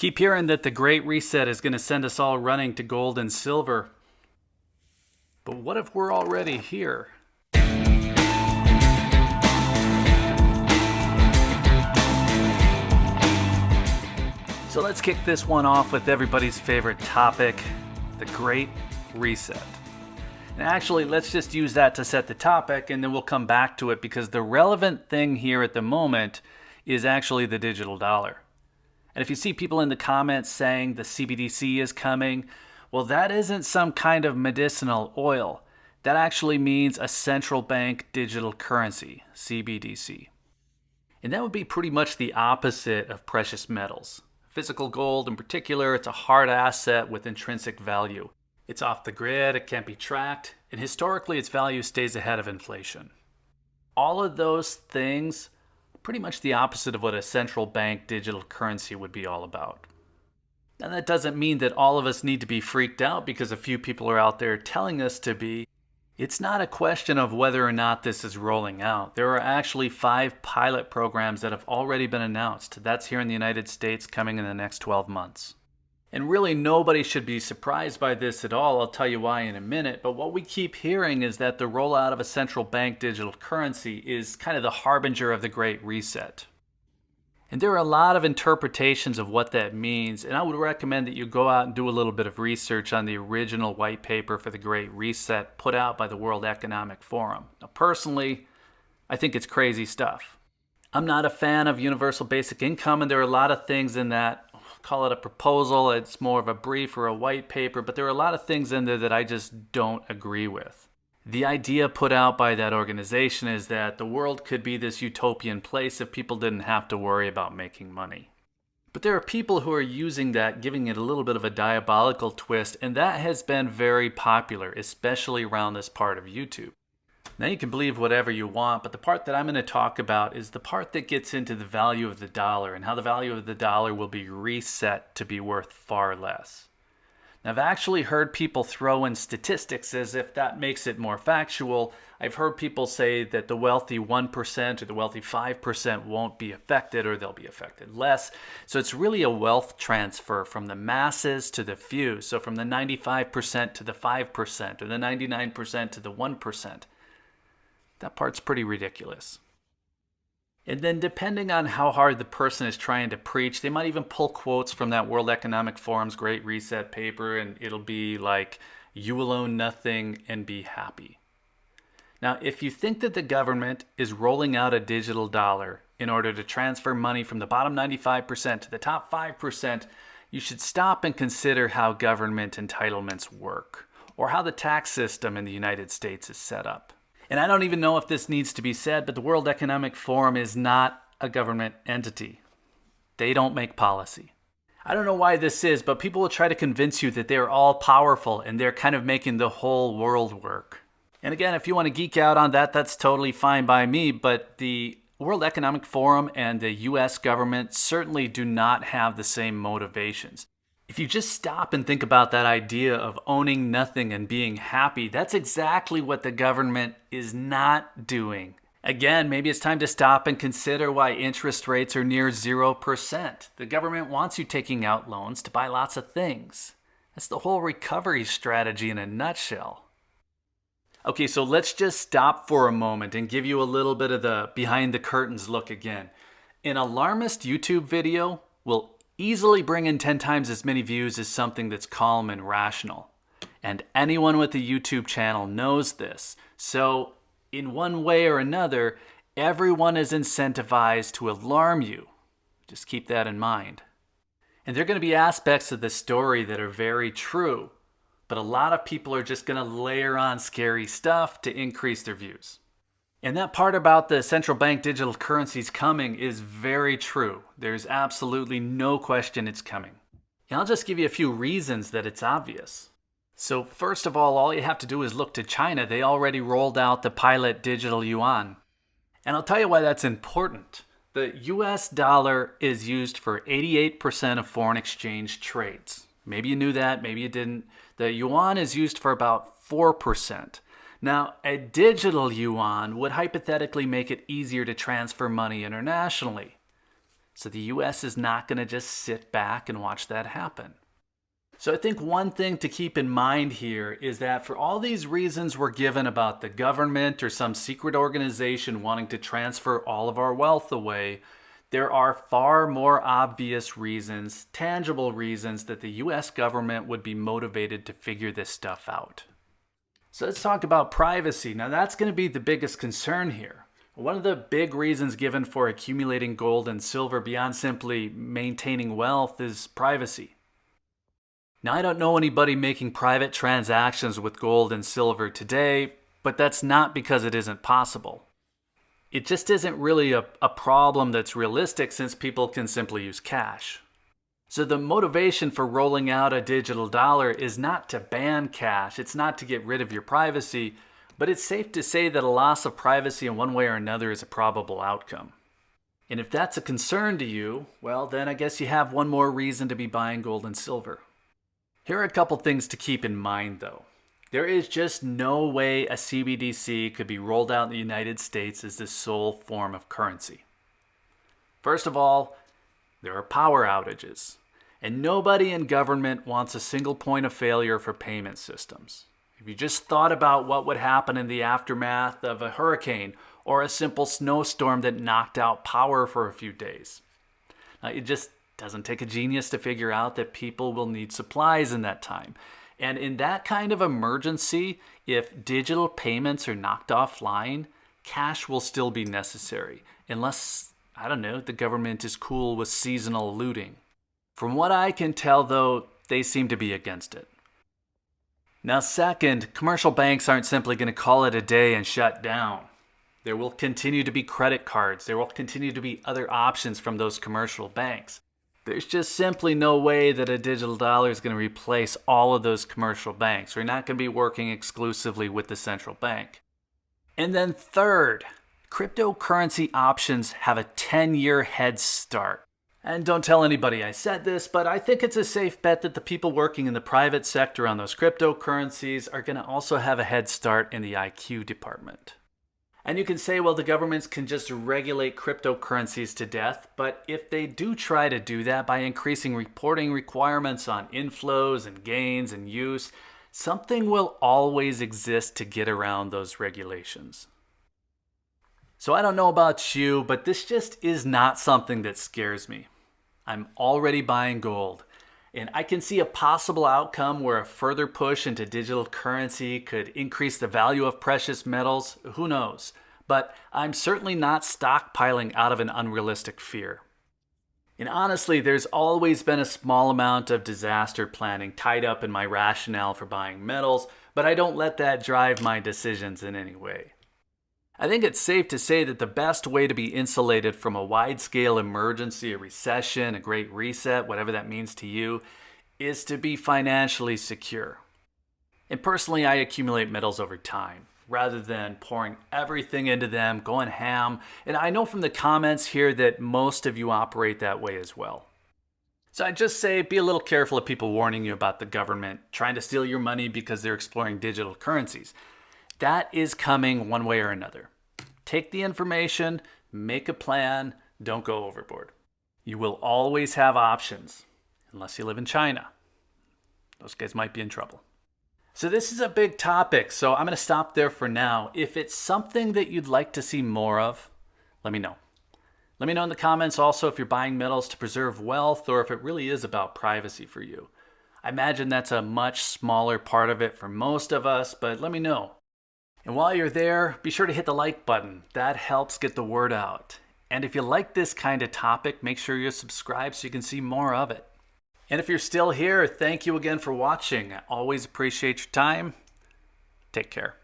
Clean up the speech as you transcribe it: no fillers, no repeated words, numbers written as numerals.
Keep hearing that the Great Reset is going to send us all running to gold and silver. But what if we're already here? So let's kick this one off with everybody's favorite topic, the Great Reset. And actually, let's just use that to set the topic, and then we'll come back to it, because the relevant thing here at the moment is actually the digital dollar. And if you see people in the comments saying the CBDC is coming, well, that isn't some kind of medicinal oil. That actually means a central bank digital currency, CBDC. And that would be pretty much the opposite of precious metals. Physical gold in particular, it's a hard asset with intrinsic value. It's off the grid, it can't be tracked, and historically its value stays ahead of inflation. All of those things, pretty much the opposite of what a central bank digital currency would be all about. And that doesn't mean that all of us need to be freaked out because a few people are out there telling us to be. It's not a question of whether or not this is rolling out. There are actually 5 pilot programs that have already been announced. That's here in the United States, coming in the next 12 months. And really nobody should be surprised by this at all. I'll tell you why in a minute. But what we keep hearing is that the rollout of a central bank digital currency is kind of the harbinger of the Great Reset. And there are a lot of interpretations of what that means, and I would recommend that you go out and do a little bit of research on the original white paper for the Great Reset put out by the World Economic Forum. Now, personally, I think it's crazy stuff. I'm not a fan of universal basic income, and there are a lot of things in that, call it a proposal, it's more of a brief or a white paper, but there are a lot of things in there that I just don't agree with. The idea put out by that organization is that the world could be this utopian place if people didn't have to worry about making money. But there are people who are using that, giving it a little bit of a diabolical twist, and that has been very popular, especially around this part of YouTube. Now you can believe whatever you want, but the part that I'm going to talk about is the part that gets into the value of the dollar and how the value of the dollar will be reset to be worth far less. Now, I've actually heard people throw in statistics as if that makes it more factual. I've heard people say that the wealthy 1% or the wealthy 5% won't be affected, or they'll be affected less. So it's really a wealth transfer from the masses to the few. So from the 95% to the 5% or the 99% to the 1%. That part's pretty ridiculous. And then depending on how hard the person is trying to preach, they might even pull quotes from that World Economic Forum's Great Reset paper, and it'll be like, you will own nothing and be happy. Now, if you think that the government is rolling out a digital dollar in order to transfer money from the bottom 95% to the top 5%, you should stop and consider how government entitlements work, or how the tax system in the United States is set up. And I don't even know if this needs to be said, but the World Economic Forum is not a government entity. They don't make policy. I don't know why this is, but people will try to convince you that they're all powerful and they're kind of making the whole world work. And again, if you want to geek out on that, that's totally fine by me, but the World Economic Forum and the US government certainly do not have the same motivations. If you just stop and think about that idea of owning nothing and being happy, that's exactly what the government is not doing. Again, maybe it's time to stop and consider why interest rates are near 0%. The government wants you taking out loans to buy lots of things. That's the whole recovery strategy in a nutshell. Okay, so let's just stop for a moment and give you a little bit of the behind the curtains look again. An alarmist YouTube video will easily bring in 10 times as many views as something that's calm and rational. And anyone with a YouTube channel knows this. So in one way or another, everyone is incentivized to alarm you. Just keep that in mind. And there are going to be aspects of the story that are very true, but a lot of people are just going to layer on scary stuff to increase their views. And that part about the central bank digital currencies coming is very true. There's absolutely no question it's coming. And I'll just give you a few reasons that it's obvious. So first of all you have to do is look to China. They already rolled out the pilot digital yuan. And I'll tell you why that's important. The US dollar is used for 88% of foreign exchange trades. Maybe you knew that, maybe you didn't. The yuan is used for about 4%. Now, a digital yuan would hypothetically make it easier to transfer money internationally. So the US is not going to just sit back and watch that happen. So I think one thing to keep in mind here is that for all these reasons we're given about the government or some secret organization wanting to transfer all of our wealth away, there are far more obvious reasons, tangible reasons, that the US government would be motivated to figure this stuff out. So let's talk about privacy. Now that's going to be the biggest concern here. One of the big reasons given for accumulating gold and silver beyond simply maintaining wealth is privacy. Now, I don't know anybody making private transactions with gold and silver today, but that's not because it isn't possible. It just isn't really a problem that's realistic since people can simply use cash. So the motivation for rolling out a digital dollar is not to ban cash, it's not to get rid of your privacy, but it's safe to say that a loss of privacy in one way or another is a probable outcome. And if that's a concern to you, well, then I guess you have one more reason to be buying gold and silver. Here are a couple things to keep in mind, though. There is just no way a CBDC could be rolled out in the United States as the sole form of currency. First of all, there are power outages, and nobody in government wants a single point of failure for payment systems. If you just thought about what would happen in the aftermath of a hurricane or a simple snowstorm that knocked out power for a few days. Now, it just doesn't take a genius to figure out that people will need supplies in that time. And in that kind of emergency, if digital payments are knocked offline, cash will still be necessary. Unless, I don't know, the government is cool with seasonal looting. From what I can tell, though, they seem to be against it. Now, second, commercial banks aren't simply going to call it a day and shut down. There will continue to be credit cards. There will continue to be other options from those commercial banks. There's just simply no way that a digital dollar is going to replace all of those commercial banks. We're not going to be working exclusively with the central bank. And then third, cryptocurrency options have a 10-year head start. And don't tell anybody I said this, but I think it's a safe bet that the people working in the private sector on those cryptocurrencies are going to also have a head start in the IQ department. And you can say, well, the governments can just regulate cryptocurrencies to death, but if they do try to do that by increasing reporting requirements on inflows and gains and use, something will always exist to get around those regulations. So I don't know about you, but this just is not something that scares me. I'm already buying gold, and I can see a possible outcome where a further push into digital currency could increase the value of precious metals. Who knows? But I'm certainly not stockpiling out of an unrealistic fear. And honestly, there's always been a small amount of disaster planning tied up in my rationale for buying metals, but I don't let that drive my decisions in any way. I think it's safe to say that the best way to be insulated from a wide-scale emergency, a recession, a great reset, whatever that means to you, is to be financially secure. And personally, I accumulate metals over time, rather than pouring everything into them, going ham. And I know from the comments here that most of you operate that way as well. So I just say be a little careful of people warning you about the government trying to steal your money because they're exploring digital currencies. That is coming one way or another. Take the information, make a plan, don't go overboard. You will always have options, unless you live in China. Those guys might be in trouble. So this is a big topic, so I'm going to stop there for now. If it's something that you'd like to see more of, let me know. Let me know in the comments also if you're buying metals to preserve wealth or if it really is about privacy for you. I imagine that's a much smaller part of it for most of us, but let me know. And while you're there, be sure to hit the like button. That helps get the word out. And if you like this kind of topic, make sure you're subscribed so you can see more of it. And if you're still here, thank you again for watching. I always appreciate your time. Take care.